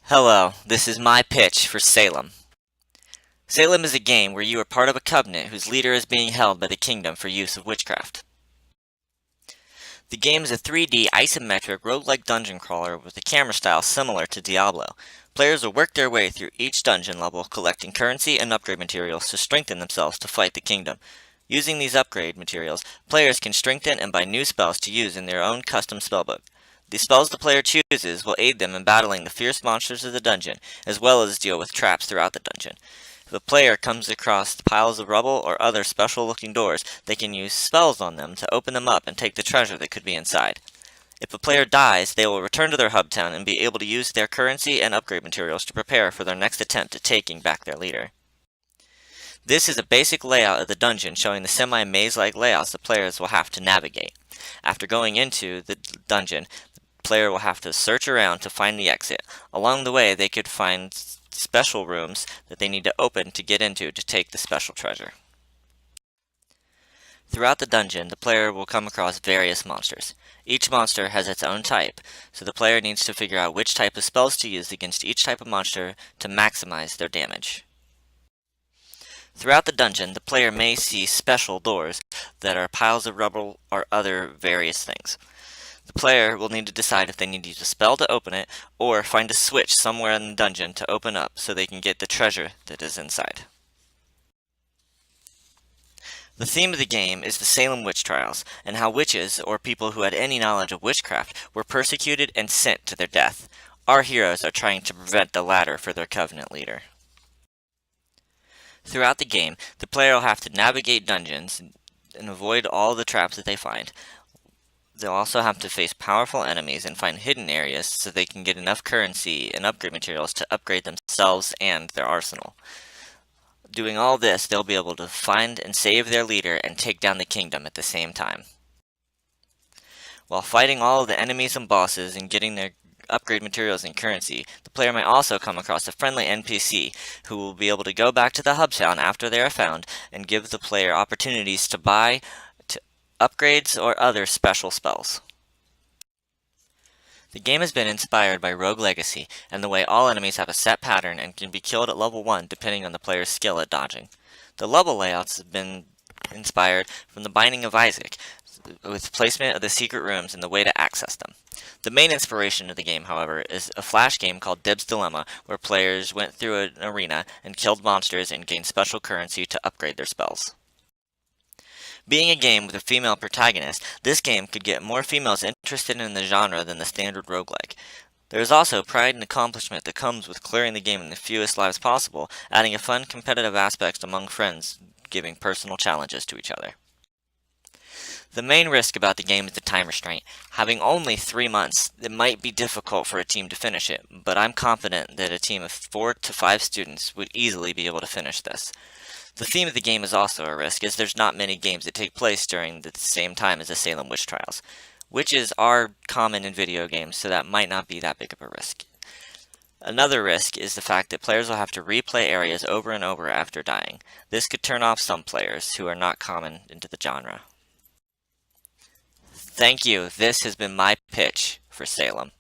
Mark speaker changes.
Speaker 1: Hello, this is my pitch for Salem. Salem is a game where you are part of a covenant whose leader is being held by the kingdom for use of witchcraft. The game is a 3D isometric roguelike dungeon crawler with a camera style similar to Diablo. Players will work their way through each dungeon level, collecting currency and upgrade materials to strengthen themselves to fight the kingdom. Using these upgrade materials, players can strengthen and buy new spells to use in their own custom spellbook. The spells the player chooses will aid them in battling the fierce monsters of the dungeon, as well as deal with traps throughout the dungeon. If a player comes across piles of rubble or other special-looking doors, they can use spells on them to open them up and take the treasure that could be inside. If a player dies, they will return to their hub town and be able to use their currency and upgrade materials to prepare for their next attempt at taking back their leader. This is a basic layout of the dungeon showing the semi-maze-like layouts the players will have to navigate. After going into the dungeon, player will have to search around to find the exit. Along the way, they could find special rooms that they need to open to get into to take the special treasure. Throughout the dungeon, the player will come across various monsters. Each monster has its own type, so the player needs to figure out which type of spells to use against each type of monster to maximize their damage. Throughout the dungeon, the player may see special doors that are piles of rubble or other various things. The player will need to decide if they need to use a spell to open it, or find a switch somewhere in the dungeon to open up so they can get the treasure that is inside. The theme of the game is the Salem witch trials, and how witches, or people who had any knowledge of witchcraft, were persecuted and sent to their death. Our heroes are trying to prevent the latter for their covenant leader. Throughout the game, the player will have to navigate dungeons and avoid all the traps that they find. They'll also have to face powerful enemies and find hidden areas so they can get enough currency and upgrade materials to upgrade themselves and their arsenal. Doing all this, they'll be able to find and save their leader and take down the kingdom at the same time. While fighting all of the enemies and bosses and getting their upgrade materials and currency, the player might also come across a friendly NPC who will be able to go back to the hub town after they are found and give the player opportunities to buy upgrades or other special spells. The game has been inspired by Rogue Legacy and the way all enemies have a set pattern and can be killed at level 1 depending on the player's skill at dodging. The level layouts have been inspired from the Binding of Isaac, with placement of the secret rooms and the way to access them. The main inspiration of the game, however, is a flash game called Dib's Dilemma, where players went through an arena and killed monsters and gained special currency to upgrade their spells. Being a game with a female protagonist, this game could get more females interested in the genre than the standard roguelike. There is also pride and accomplishment that comes with clearing the game in the fewest lives possible, adding a fun competitive aspect among friends, giving personal challenges to each other. The main risk about the game is the time restraint. Having only 3 months, it might be difficult for a team to finish it, but I'm confident that a team of 4 to 5 students would easily be able to finish this. The theme of the game is also a risk, as there's not many games that take place during the same time as the Salem witch trials. Witches are common in video games, so that might not be that big of a risk. Another risk is the fact that players will have to replay areas over and over after dying. This could turn off some players who are not common into the genre. Thank you. This has been my pitch for Salem.